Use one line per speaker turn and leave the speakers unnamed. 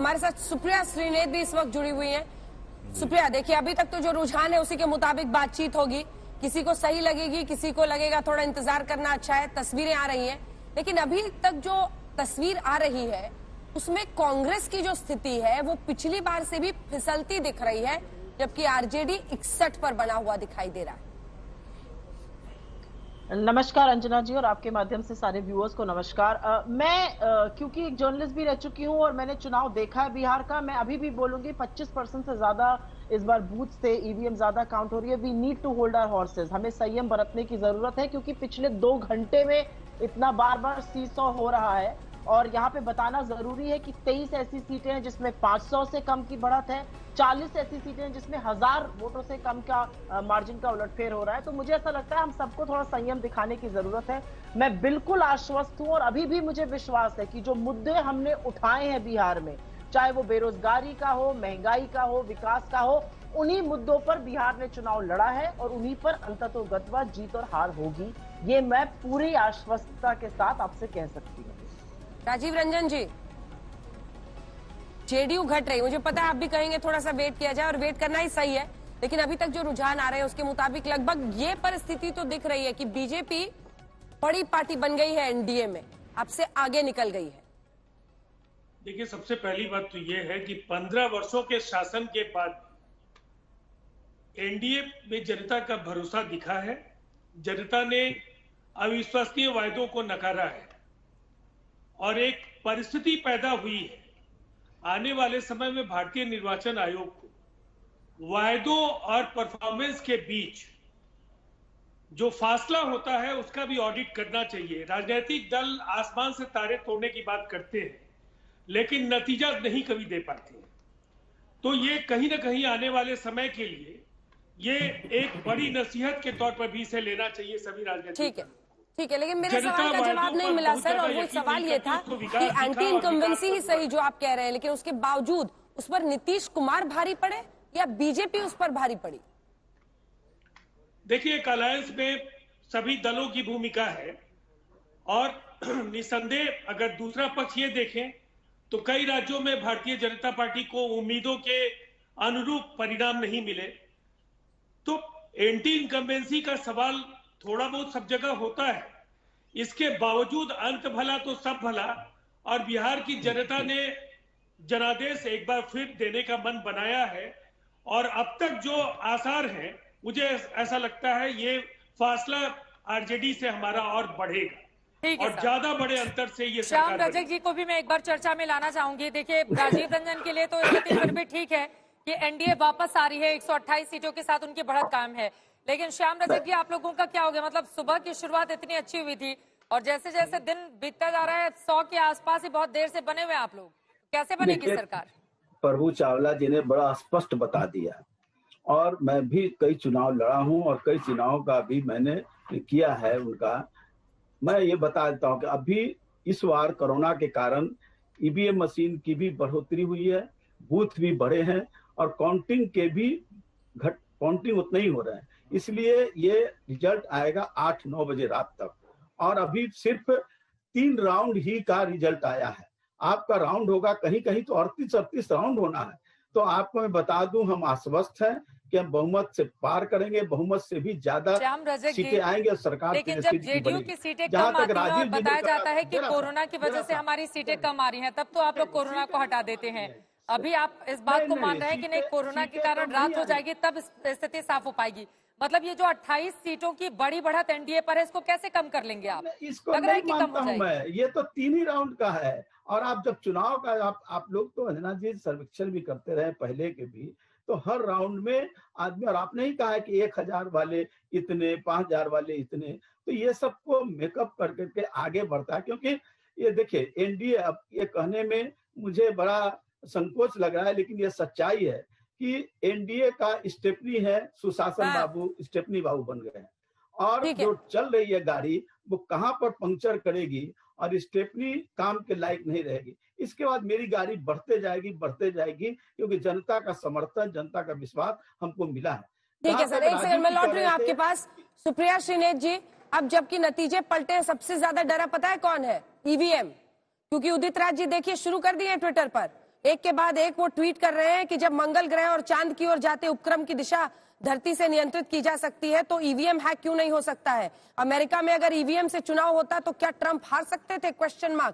हमारे साथ सुप्रिया श्रीनेत भी इस वक्त जुड़ी हुई हैं। सुप्रिया, देखिए अभी तक तो जो रुझान है उसी के मुताबिक बातचीत होगी, किसी को सही लगेगी, किसी को लगेगा थोड़ा इंतजार करना अच्छा है, तस्वीरें आ रही हैं, लेकिन अभी तक जो तस्वीर आ रही है उसमें कांग्रेस की जो स्थिति है वो पिछली बार से भी फिसलती दिख रही है, जबकि आरजेडी 61 पर बना हुआ दिखाई दे रहा है।
नमस्कार अंजना जी, और आपके माध्यम से सारे व्यूअर्स को नमस्कार। मैं क्योंकि एक जर्नलिस्ट भी रह चुकी हूं और मैंने चुनाव देखा है बिहार का, मैं अभी भी बोलूंगी 25% से ज्यादा इस बार बूथ से ईवीएम ज्यादा काउंट हो रही है। We need to hold our horses, हमें संयम बरतने की जरूरत है, क्योंकि पिछले 2 घंटे में इतना बार बार सीसॉ हो रहा है। और यहाँ पे बताना जरूरी है कि 23 ऐसी सीटें हैं जिसमें 500 से कम की बढ़त है, 40 ऐसी सीटें हैं जिसमें 1000 वोटों से कम का मार्जिन का उलटफेर हो रहा है। तो मुझे ऐसा लगता है हम सबको थोड़ा संयम दिखाने की जरूरत है। मैं बिल्कुल आश्वस्त हूं और अभी भी मुझे विश्वास है कि जो मुद्दे हमने उठाए हैं बिहार में, चाहे वो बेरोजगारी का हो, महंगाई का हो, विकास का हो, उन्हीं मुद्दों पर बिहार ने चुनाव लड़ा है और उन्हीं पर अंततोगत्वा जीत और हार होगी, ये मैं पूरी आश्वस्तता के साथ आपसे कह सकती हूँ।
राजीव रंजन जी, जेडीयू घट रही, मुझे पता है आप भी कहेंगे थोड़ा सा वेट किया जाए और वेट करना ही सही है, लेकिन अभी तक जो रुझान आ रहे हैं उसके मुताबिक लगभग ये परिस्थिति तो दिख रही है कि बीजेपी बड़ी पार्टी बन गई है, एनडीए में आपसे आगे निकल गई है।
देखिए, सबसे पहली बात तो ये है कि 15 वर्षों के शासन के बाद एनडीए में जनता का भरोसा दिखा है। जनता ने अविश्वसनीय वायदों को नकारा है और एक परिस्थिति पैदा हुई है आने वाले समय में भारतीय निर्वाचन आयोग को वायदों और परफॉर्मेंस के बीच जो फासला होता है उसका भी ऑडिट करना चाहिए। राजनीतिक दल आसमान से तारे तोड़ने की बात करते हैं लेकिन नतीजा नहीं कभी दे पाते हैं। तो ये कहीं ना कहीं आने वाले समय के लिए ये एक बड़ी नसीहत के तौर पर भी इसे लेना चाहिए सभी राजनीतिक।
ठीक है, लेकिन मेरे सवाल का जवाब नहीं मिला सर, और वो सवाल ये था कि एंटी इनकम्बेंसी ही सही जो आप कह रहे हैं, लेकिन उसके बावजूद उस पर नीतीश कुमार भारी पड़े या बीजेपी उस पर भारी पड़ी?
देखिए, एक अलायंस में सभी दलों की भूमिका है और निसंदेह अगर दूसरा पक्ष ये देखें तो कई राज्यों में भारतीय जनता पार्टी को उम्मीदों के अनुरूप परिणाम नहीं मिले। तो एंटी इनकम्बेंसी का सवाल थोड़ा बहुत सब जगह होता है, इसके बावजूद अंत भला तो सब भला, और बिहार की जनता ने जनादेश एक बार फिर देने का मन बनाया है और अब तक जो आसार हैं मुझे ऐसा लगता है ये फासला आरजेडी से हमारा और बढ़ेगा और ज्यादा बड़े अंतर से ये
श्याम रजक जी को भी मैं एक बार चर्चा में लाना चाहूंगी। देखिए, राजीव रंजन के लिए तो स्थिति फिर भी ठीक है कि एनडीए वापस आ रही है, 128 सीटों के साथ उनकी बढ़त कायम है, लेकिन श्याम रजक जी आप लोगों का क्या हो गया? मतलब सुबह की शुरुआत इतनी अच्छी हुई थी और जैसे जैसे दिन बीतता जा रहा है 100 के आसपास ही बहुत देर से बने हुए आप लोग, कैसे बनेगी सरकार?
प्रभु चावला जी ने बड़ा स्पष्ट बता दिया और मैं भी कई चुनाव लड़ा हूं और कई चुनाव का भी मैंने किया है उनका। मैं ये बता देता हूं कि अभी इस बार कोरोना के कारण ईवीएम मशीन की भी बढ़ोतरी हुई है, बूथ भी बढ़े हैं और काउंटिंग के भी काउंटिंग उतना ही हो रहा है, इसलिए ये रिजल्ट आएगा 8-9 बजे रात तक। और अभी सिर्फ 3 राउंड ही का रिजल्ट आया है, आपका राउंड होगा कहीं कहीं तो 38-38 राउंड होना है। तो आपको मैं बता दूं हम आश्वस्त हैं कि हम बहुमत से पार करेंगे, बहुमत से भी ज्यादा सीटें आएंगे और सरकार।
लेकिन जब जेडीयू की सीटें कम आती हैं और बताया जाता है कि कोरोना की वजह से हमारी सीटें कम आ रही हैं, तब तो आप लोग कोरोना को हटा देते हैं। अभी आप इस बात को मान रहे हैं कि नहीं, कोरोना के कारण रात हो जाएगी तब स्थिति साफ हो पाएगी। मतलब ये जो 28 सीटों की बड़ी बढ़त एनडीए पर है, इसको कैसे कम कर लेंगे आप?
इसको नहीं मानता हूं मैं, ये तो 3 ही राउंड का है। और आप जब चुनाव का आप लोग तो अंजना जी सर्वेक्षण भी करते रहे पहले के भी, तो हर राउंड में आदमी, और आपने ही कहा है कि 1000 वाले इतने, 5000 वाले इतने, तो ये सबको मेकअप करके आगे बढ़ता है। क्योंकि ये देखिए एनडीए, अब ये कहने में मुझे बड़ा संकोच लग रहा है लेकिन ये सच्चाई है कि एनडीए का स्टेपनी है सुशासन बाबू, स्टेपनी बाबू बन गए हैं और जो चल रही है गाड़ी वो कहां पर पंक्चर करेगी और स्टेपनी काम के लायक नहीं रहेगी। इसके बाद मेरी गाड़ी बढ़ते जाएगी क्योंकि जनता का समर्थन, जनता का विश्वास हमको मिला है।
ठीक है सर, एक सेकंड में लौट रही हूँ आपके पास। सुप्रिया श्रीनेत जी, अब जबकि नतीजे पलटे हैं, सबसे ज्यादा डरा पता है कौन है? ईवीएम। क्योंकि उदित राज जी देखिए शुरू कर दिए ट्विटर पर एक के बाद एक वो ट्वीट कर रहे हैं कि जब मंगल ग्रह और चांद की ओर जाते उपक्रम की दिशा धरती से नियंत्रित की जा सकती है तो ईवीएम हैक क्यों नहीं हो सकता है? अमेरिका में अगर ईवीएम से चुनाव होता तो क्या ट्रंप हार सकते थे? Question mark.